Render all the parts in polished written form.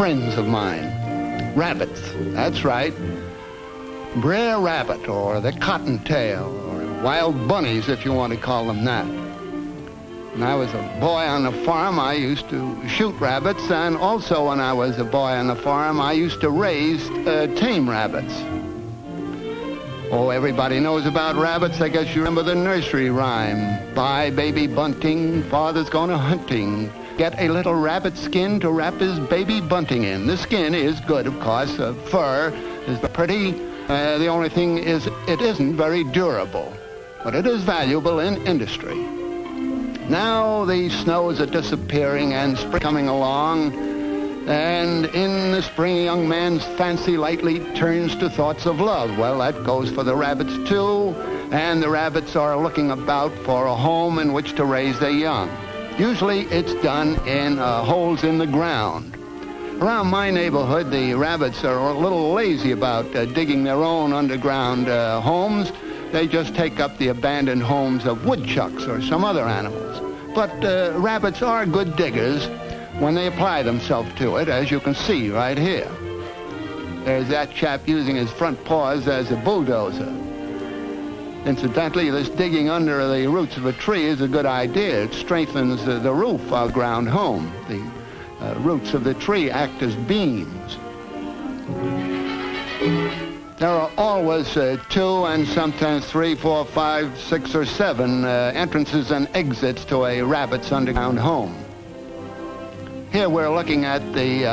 friends of mine. Rabbits, that's right. Brer Rabbit, or the Cottontail, or wild bunnies, if you want to call them that. When I was a boy on the farm, I used to shoot rabbits, and also when I was a boy on the farm, I used to raise tame rabbits. Oh, everybody knows about rabbits. I guess you remember the nursery rhyme. Bye, baby bunting, father's gone a-hunting. Get a little rabbit skin to wrap his baby bunting in. The skin is good, of course. Fur is pretty. The only thing is it isn't very durable, but it is valuable in industry. Now the snows are disappearing and spring coming along, and in the spring a young man's fancy lightly turns to thoughts of love. Well, that goes for the rabbits too, and the rabbits are looking about for a home in which to raise their young. Usually it's done in holes in the ground. Around my neighborhood, the rabbits are a little lazy about digging their own underground homes. They just take up the abandoned homes of woodchucks or some other animals. But rabbits are good diggers when they apply themselves to it, as you can see right here. There's that chap using his front paws as a bulldozer. Incidentally, this digging under the roots of a tree is a good idea. It strengthens the roof of a ground home. The roots of the tree act as beams. There are always 2 and sometimes 3, 4, 5, 6, or 7 entrances and exits to a rabbit's underground home. Here we're looking at the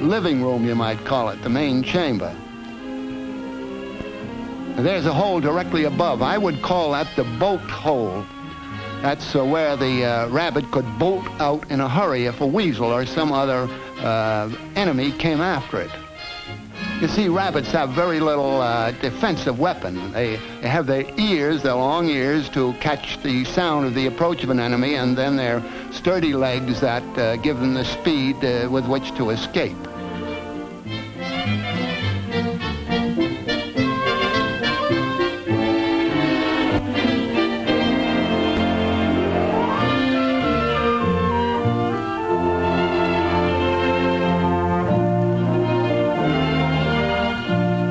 living room, you might call it, the main chamber. There's a hole directly above. I would call that the bolt hole. That's where the rabbit could bolt out in a hurry if a weasel or some other enemy came after it. You see, rabbits have very little defensive weapon. They have their ears, their long ears, to catch the sound of the approach of an enemy, and then their sturdy legs that give them the speed with which to escape.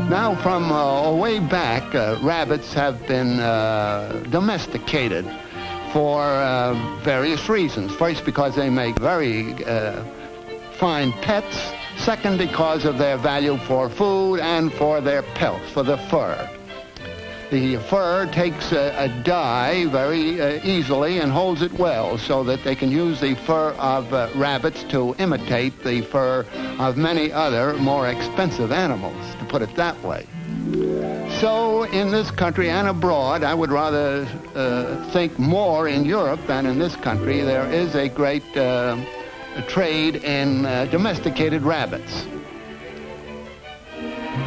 Now, from way back, rabbits have been domesticated for various reasons. First, because they make very fine pets. Second, because of their value for food and for their pelts, for the fur. The fur takes a dye very easily and holds it well, so that they can use the fur of rabbits to imitate the fur of many other more expensive animals, to put it that way. So in this country and abroad, I would rather think more in Europe than in this country, there is a great trade in domesticated rabbits,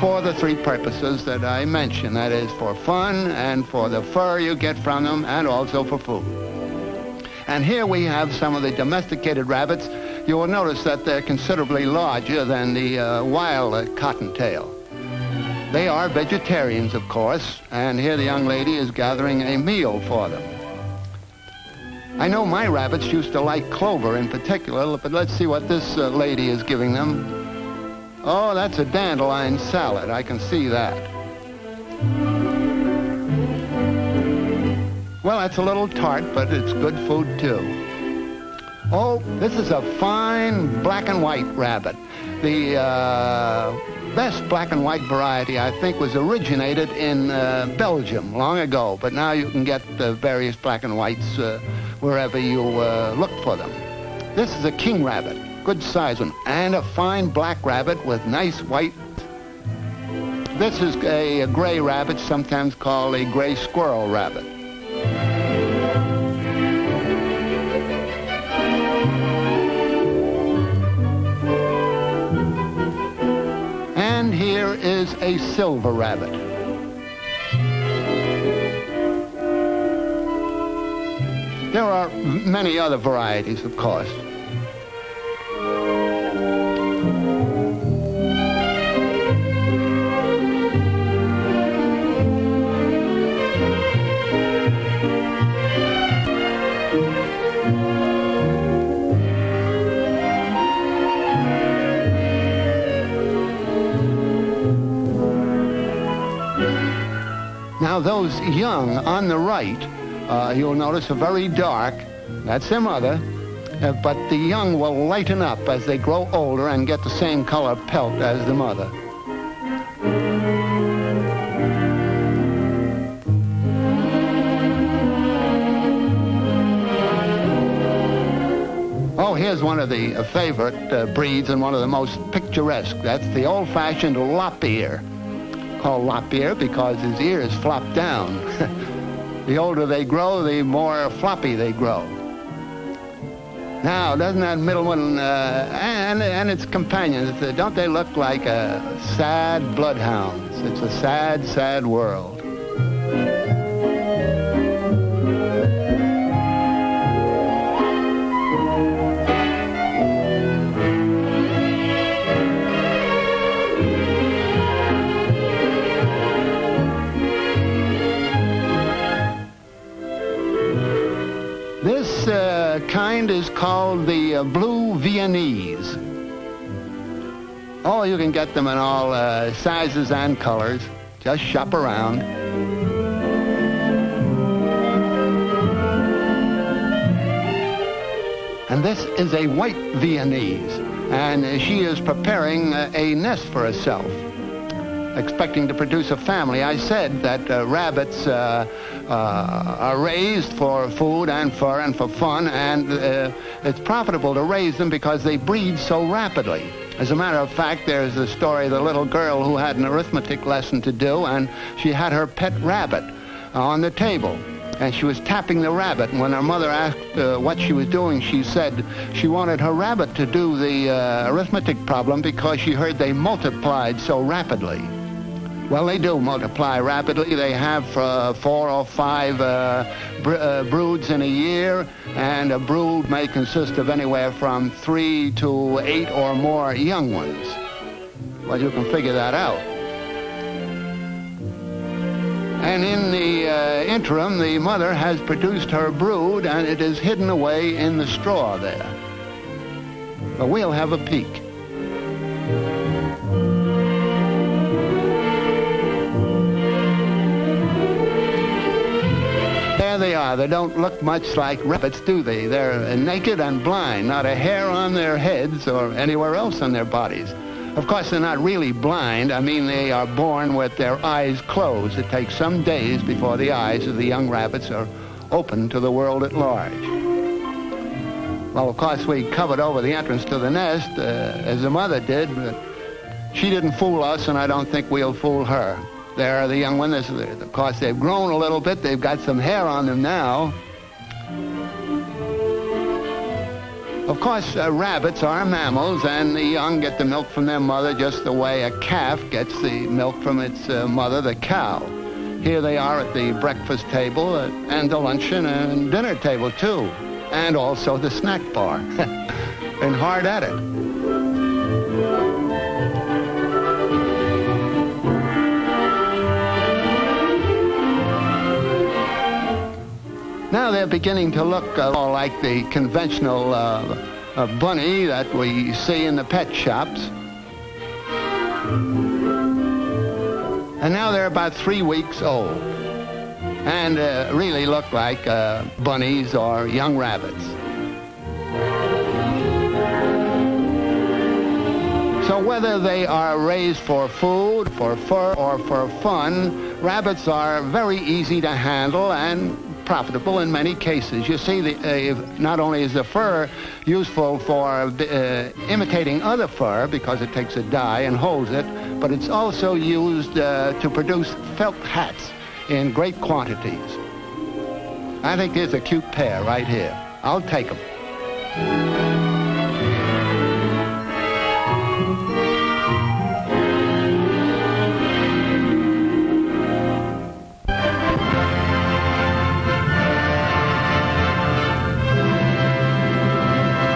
for the 3 purposes that I mentioned. That is for fun and for the fur you get from them, and also for food. And here we have some of the domesticated rabbits. You will notice that they're considerably larger than the wild cottontail. They are vegetarians, of course, and here the young lady is gathering a meal for them. I know my rabbits used to like clover in particular, but let's see what this lady is giving them. Oh, that's a dandelion salad. I can see that. Well, that's a little tart, but it's good food, too. Oh, this is a fine black and white rabbit. The best black and white variety, I think, was originated in Belgium long ago, but now you can get the various black and whites wherever you look for them. This is a king rabbit. Good size one, and a fine black rabbit with nice white. This is a gray rabbit, sometimes called a gray squirrel rabbit. And here is a silver rabbit. There are many other varieties, of course. Now those young on the right, you'll notice are very dark. That's their mother. But the young will lighten up as they grow older and get the same color pelt as the mother. Oh, here's one of the favorite breeds and one of the most picturesque. That's the old-fashioned lop ear. Called lop ear because his ears flop down. The older they grow, the more floppy they grow. Now, doesn't that middle one and its companions, don't they look like sad bloodhounds? It's a sad, sad world. This kind is called the Blue Viennese. Oh, you can get them in all sizes and colors. Just shop around. And this is a white Viennese, and she is preparing a nest for herself, expecting to produce a family. I said that rabbits are raised for food and fur and for fun, and it's profitable to raise them because they breed so rapidly. As a matter of fact, there's a story of the little girl who had an arithmetic lesson to do, and she had her pet rabbit on the table. And she was tapping the rabbit, and when her mother asked what she was doing, she said she wanted her rabbit to do the arithmetic problem because she heard they multiplied so rapidly. Well, they do multiply rapidly. They have 4 or 5 broods in a year, and a brood may consist of anywhere from 3 to 8 or more young ones. Well, you can figure that out. And in the interim, the mother has produced her brood, and it is hidden away in the straw there. But we'll have a peek. There they are. They don't look much like rabbits, do they? They're naked and blind, not a hair on their heads or anywhere else on their bodies. Of course, they're not really blind. I mean, they are born with their eyes closed. It takes some days before the eyes of the young rabbits are open to the world at large. Well, of course, we covered over the entrance to the nest, as the mother did, but she didn't fool us, and I don't think we'll fool her. There are the young ones. Of course, they've grown a little bit. They've got some hair on them now. Of course, rabbits are mammals, and the young get the milk from their mother just the way a calf gets the milk from its mother, the cow. Here they are at the breakfast table and the luncheon and dinner table, too, and also the snack bar. Been hard at it. Now they're beginning to look more like the conventional bunny that we see in the pet shops. And now they're about 3 weeks old and really look like bunnies or young rabbits. So whether they are raised for food, for fur, or for fun, rabbits are very easy to handle and profitable in many cases. You see, not only is the fur useful for imitating other fur because it takes a dye and holds it, but it's also used to produce felt hats in great quantities. I think there's a cute pair right here. I'll take them.